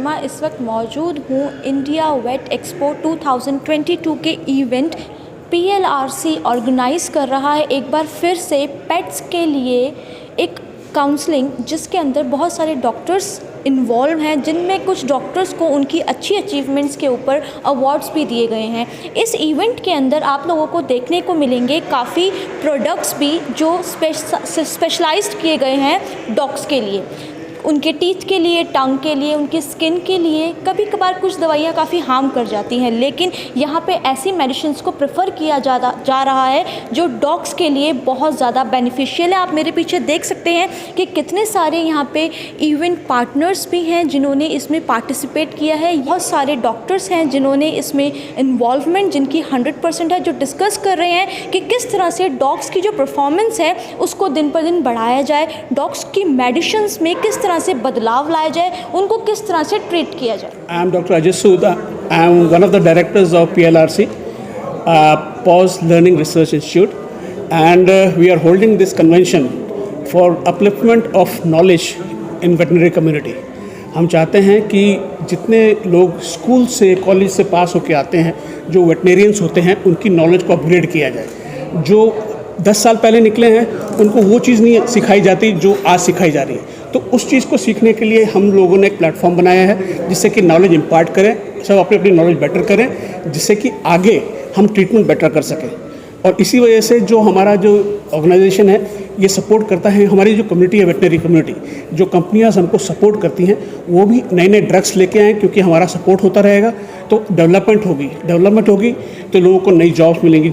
शर्मा इस वक्त मौजूद हूँ इंडिया वेट एक्सपो 2022 के इवेंट PLRC ऑर्गेनाइज़ कर रहा है एक बार फिर से पेट्स के लिए एक काउंसलिंग, जिसके अंदर बहुत सारे डॉक्टर्स इन्वॉल्व हैं, जिनमें कुछ डॉक्टर्स को उनकी अच्छी अचीवमेंट्स के ऊपर अवार्ड्स भी दिए गए हैं। इस इवेंट के अंदर आप लोगों को देखने को मिलेंगे काफ़ी प्रोडक्ट्स भी जो स्पेशलाइज्ड किए गए हैं डॉग्स के लिए, उनके टीथ के लिए, टंग के लिए, उनकी स्किन के लिए। कभी कभार कुछ दवाइयाँ काफ़ी हार्म कर जाती हैं, लेकिन यहाँ पे ऐसी मेडिसिन्स को प्रेफर किया जा रहा है जो डॉग्स के लिए बहुत ज़्यादा बेनिफिशियल है। आप मेरे पीछे देख सकते हैं कि कितने सारे यहाँ पे इवेंट पार्टनर्स भी हैं जिन्होंने इसमें पार्टिसिपेट किया है। बहुत सारे डॉक्टर्स हैं जिन्होंने इसमें इन्वॉल्वमेंट जिनकी 100% है, जो डिस्कस कर रहे हैं कि किस तरह से डॉग्स की जो परफॉर्मेंस है उसको दिन पर दिन बढ़ाया जाए, डॉग्स की मेडिसिन्स में किस तरह से बदलाव लाया जाए, उनको किस तरह से ट्रीट किया जाए। I am Dr. Ajay Sood. I am one of the directors of PLRC, Paws Learning Research Institute, and we are holding this convention for upliftment of knowledge in veterinary community. हम चाहते हैं कि जितने लोग school से, college से पास होके आते हैं, जो वेटनेरियंस होते हैं, उनकी नॉलेज को अपग्रेड किया जाए। जो 10 साल पहले निकले हैं उनको वो चीज़ नहीं सिखाई जाती जो आज सिखाई जा रही है। तो उस चीज़ को सीखने के लिए हम लोगों ने एक प्लेटफॉर्म बनाया है जिससे कि नॉलेज इम्पार्ट करें, सब अपनी अपनी नॉलेज बेटर करें, जिससे कि आगे हम ट्रीटमेंट बेटर कर सकें। और इसी वजह से जो हमारा जो ऑर्गेनाइजेशन है ये सपोर्ट करता है, हमारी जो कम्युनिटी है, वेटनरी कम्युनिटी, जो कंपनियां हमको सपोर्ट करती हैं, वो भी नए नए ड्रग्स लेके आएँ, क्योंकि हमारा सपोर्ट होता रहेगा तो डेवलपमेंट होगी तो लोगों को नई जॉब्स मिलेंगी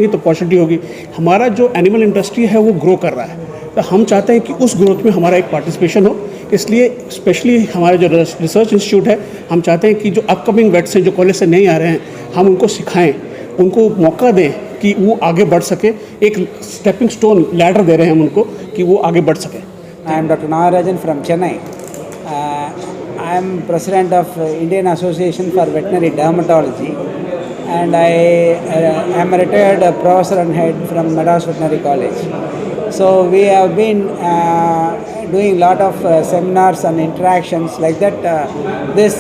तो अपॉर्चुनिटी होगी। हमारा जो एनिमल इंडस्ट्री है वो ग्रो कर रहा है, तो हम चाहते हैं कि उस ग्रोथ में हमारा एक पार्टिसिपेशन हो। इसलिए स्पेशली हमारा जो रिसर्च इंस्टीट्यूट है, हम चाहते हैं कि जो अपकमिंग वेट्स हैं जो कॉलेज से नहीं आ रहे हैं, हम उनको सिखाएं, उनको मौका दें कि वो आगे बढ़ सके। एक स्टेपिंग स्टोन लैडर दे रहे हैं हम उनको कि वो आगे बढ़ सके। I am Dr. Nagarajan from Chennai. I am president of Indian Association for Veterinary Dermatology, and I am a retired professor and head from Madras Veterinary College. So we have been doing a lot of seminars and interactions like that. This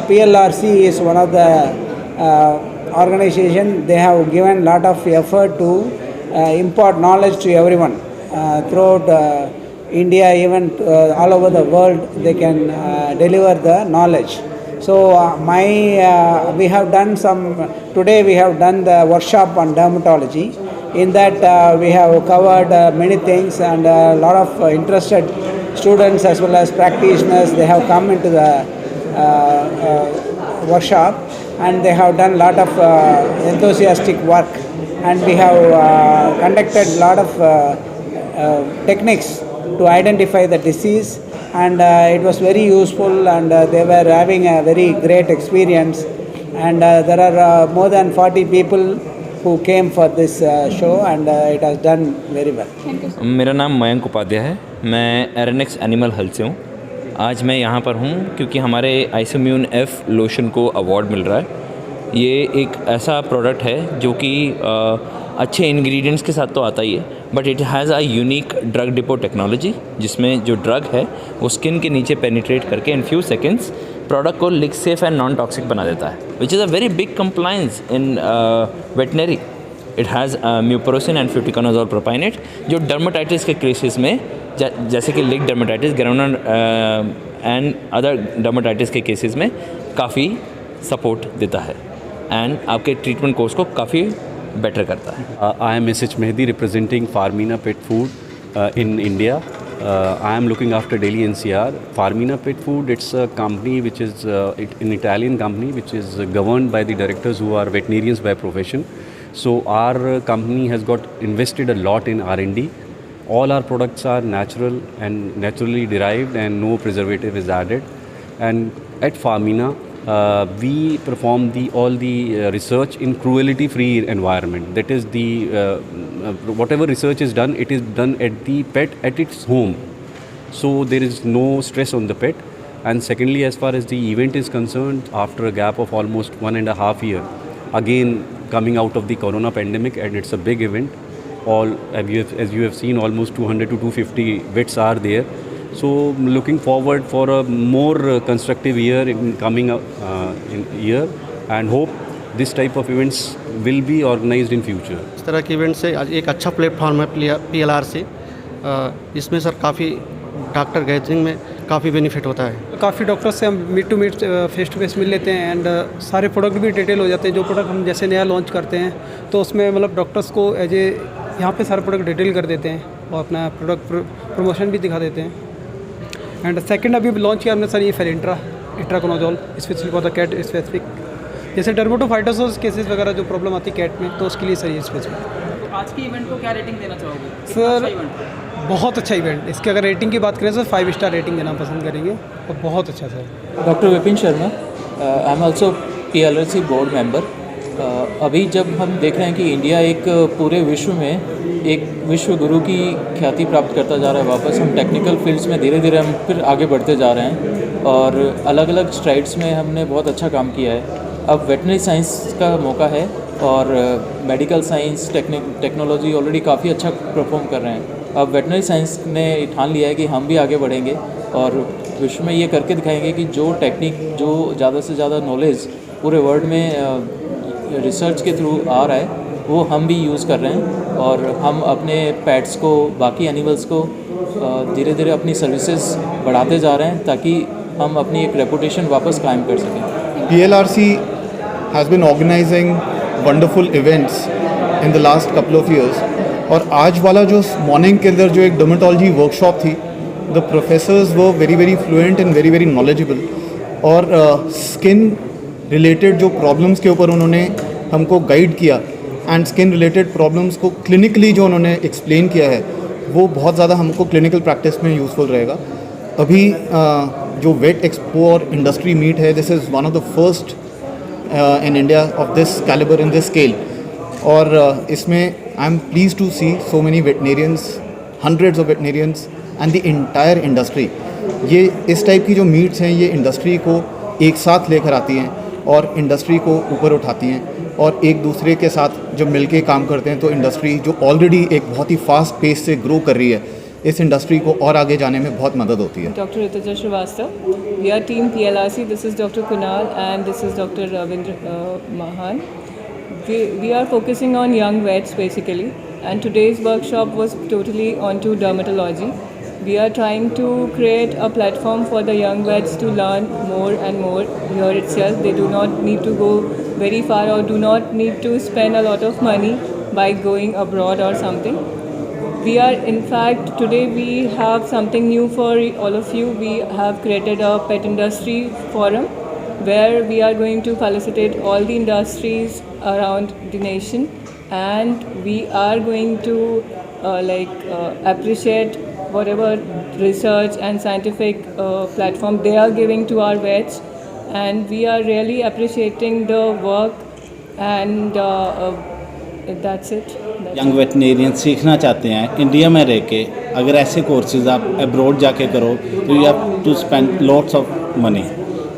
PLRC is one of the organization. They have given lot of effort to impart knowledge to everyone throughout India, even all over the world. They can deliver the knowledge. So we have done today we have done the workshop on dermatology. In that we have covered many things, and a lot of interested students as well as practitioners, they have come into the workshop, and they have done a lot of enthusiastic work, and we have conducted a lot of techniques to identify the disease, and it was very useful, and they were having a very great experience, and there are more than 40 people who came for this show, and it has done very well. मेरा नाम मयंक उपाध्याय है, मैं एरनेक्स animal health से हूँ। आज मैं यहाँ पर हूँ क्योंकि हमारे आइसोम्यून F लोशन को अवार्ड मिल रहा है। ये एक ऐसा प्रोडक्ट है जो कि अच्छे इंग्रेडिएंट्स के साथ तो आता ही है, but it has a unique drug depot technology, जिसमें जो ड्रग है वो स्किन के नीचे पेनिट्रेट करके इन फ्यू सेकेंड्स प्रोडक्ट को lick safe and non toxic बना देता है, which is a very big compliance in veterinary. It has mupirocin and fluticasone propionate, जो डर्माटाइटिस के केसेस में जैसे कि लिक डर्माटाइटिस, गैरोना एंड अदर डर्माटाइटिस के केसेस में काफ़ी सपोर्ट देता है एंड आपके ट्रीटमेंट कोर्स को काफ़ी बेटर करता है। I am S.H. Mehdi representing Farmina Pet Food in India. I am looking after Delhi NCR. Farmina Pet Food, it's a company which is an Italian company which is governed by the directors who are veterinarians by profession. So our company has got invested a lot in R&D. All our products are natural and naturally derived, and no preservative is added. And at Farmina, we perform all the research in cruelty-free environment. That is, whatever research is done, it is done at the pet at its home. So there is no stress on the pet. And secondly, as far as the event is concerned, after a gap of almost 1.5 years, again coming out of the corona pandemic, and it's a big event. As you have seen, almost 200 to 250 vets are there. So looking forward for a more constructive year in coming in year, and hope this type of events will be organized in future. इस तरह के event से आज एक अच्छा platform है PLRC। इसमें sir काफ़ी डॉक्टर गैदरिंग में काफ़ी बेनिफिट होता है। काफ़ी डॉक्टर्स से हम meet to meet face to face मिल लेते हैं, एंड सारे प्रोडक्ट भी डिटेल हो जाते हैं। जो प्रोडक्ट हम जैसे नया लॉन्च करते हैं तो उसमें मतलब डॉक्टर्स को एज ए यहाँ पे सारे प्रोडक्ट डिटेल कर देते हैं और अपना प्रोडक्ट प्रमोशन भी दिखा देते हैं। एंड सेकंड अभी लॉन्च किया हमने सर ये Felintra itraconazole specially for the cat specific, जैसे डर्मेटोफाइटोसिस केसेस वगैरह जो प्रॉब्लम आती है कैट में, तो उसके लिए सर ये स्पेसिफिक। आज की इवेंट को क्या रेटिंग देना चाहोगे? सर बहुत अच्छा इवेंट, इसके अगर रेटिंग की बात करें सर 5 स्टार रेटिंग देना पसंद करेंगे, और बहुत अच्छा sir. Doctor Vipin Sharma, I am also PLRC board member. अभी जब हम देख रहे हैं कि इंडिया एक पूरे विश्व में एक विश्व गुरु की ख्याति प्राप्त करता जा रहा है, वापस हम टेक्निकल फील्ड्स में धीरे धीरे हम फिर आगे बढ़ते जा रहे हैं, और अलग अलग स्ट्राइड्स में हमने बहुत अच्छा काम किया है। अब वेटनरी साइंस का मौका है, और मेडिकल साइंस टेक्नोलॉजी ऑलरेडी काफ़ी अच्छा परफॉर्म कर रहे हैं। अब वेटनरी साइंस ने ठान लिया है कि हम भी आगे बढ़ेंगे और विश्व में ये करके दिखाएंगे कि जो टेक्निक, जो ज़्यादा से ज़्यादा नॉलेज पूरे वर्ल्ड में रिसर्च के थ्रू आ रहा है, वो हम भी यूज़ कर रहे हैं, और हम अपने पेट्स को, बाकी एनिमल्स को धीरे धीरे अपनी सर्विसेज बढ़ाते जा रहे हैं, ताकि हम अपनी एक रेपुटेशन वापस कायम कर सकें। PLRC has been organizing wonderful events in the last couple of years, और आज वाला जो मॉर्निंग के अंदर जो एक डर्मेटोलॉजी वर्कशॉप थी, द प्रोफेसर्स वो very fluent and very knowledgeable, और स्किन रिलेटेड जो प्रॉब्लम्स के ऊपर उन्होंने हमको गाइड किया, एंड स्किन रिलेटेड प्रॉब्लम्स को क्लिनिकली जो उन्होंने एक्सप्लेन किया है, वो बहुत ज़्यादा हमको क्लिनिकल प्रैक्टिस में यूज़फुल रहेगा। अभी जो वेट एक्सपो और इंडस्ट्री मीट है, this is one of the first in India of this caliber in this scale, और इसमें I am pleased to see so many veterinarians, hundreds of veterinarians and the entire industry। ये इस type की जो meets हैं, ये industry को एक साथ लेकर आती हैं और इंडस्ट्री को ऊपर उठाती हैं, और एक दूसरे के साथ जब मिलके काम करते हैं तो इंडस्ट्री जो ऑलरेडी एक बहुत ही फास्ट पेस से ग्रो कर रही है, इस इंडस्ट्री को और आगे जाने में बहुत मदद होती है। Doctor Rutuja Srivastava, we are team PLRC, this is doctor Kunal and this is doctor Ravindra Mahan. We are focusing on young vets basically, and today's workshop was totally onto dermatology. We are trying to create a platform for the young vets to learn more and more here itself. They do not need to go very far or do not need to spend a lot of money by going abroad or something. We are, in fact, today we have something new for all of you. We have created a pet industry forum where we are going to felicitate all the industries around the nation, and we are going to appreciate whatever research and scientific platform they are giving to our vets, and we are really appreciating the work, and that's it. Young veterinarian सीखना चाहते हैं India में रह के, अगर ऐसे courses आप abroad जाके करो तो you have to spend lots of money.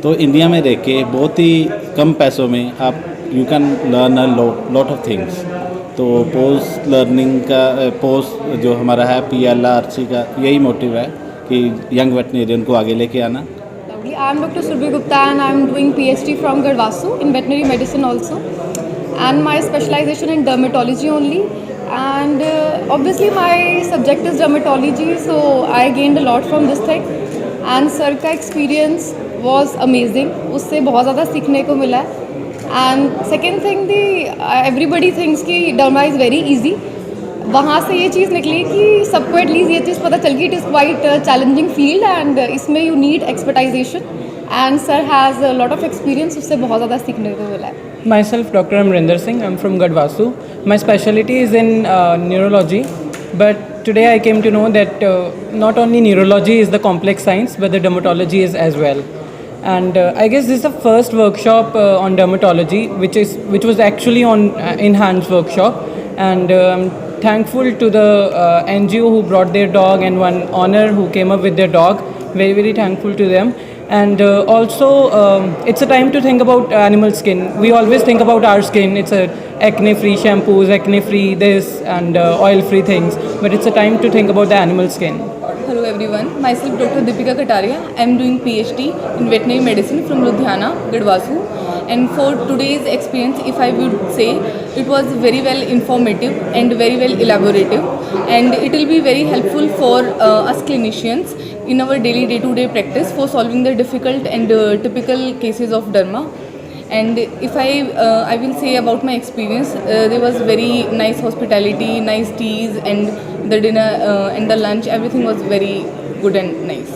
तो इंडिया में रह के बहुत ही कम पैसों में आप you can learn a lot of things. तो पोस्ट लर्निंग का पोस्ट जो हमारा है PLRC का यही मोटिव है कि यंग वेटनेरियन को आगे लेके आना। I am Dr. Surbhi Gupta and I am doing PhD from Garhwassu in veterinary medicine also, and my specialization in dermatology only, and obviously my subject is dermatology, so I gained a lot from this thing, and sir का experience was amazing, उससे बहुत ज़्यादा सीखने को मिला। and second thing everybody thinks कि derma is very easy, वहाँ से ये चीज़ निकली कि सबको एटलीस्ट ये चीज़ पता चल गई it is quite challenging field, and इसमें you need expertisation, and sir has a lot of experience, उससे बहुत ज़्यादा सीखने को मिला है। Myself, Dr. Amrinder Singh. I'm from Garhwassu. My specialty is in neurology, but today I came to know that not only neurology is the complex science, but the dermatology is as well. And I guess this is the first workshop on dermatology, which was actually on in-hands workshop, and I'm thankful to the NGO who brought their dog, and one owner who came up with their dog. Very thankful to them. And also it's a time to think about animal skin. We always think about our skin, it's a acne free shampoos, acne free this, and oil free things, but it's a time to think about the animal skin. hello everyone. Myself Dr. Deepika Kataria. I am doing PhD in veterinary medicine from Ludhiana, Gadwasu. And for today's experience, if I would say, it was very well informative and very well elaborative, and it will be very helpful for us clinicians in our daily day-to-day practice for solving the difficult and typical cases of derma. And if I will say about my experience, there was very nice hospitality, nice teas, and the dinner and the lunch, everything was very good and nice.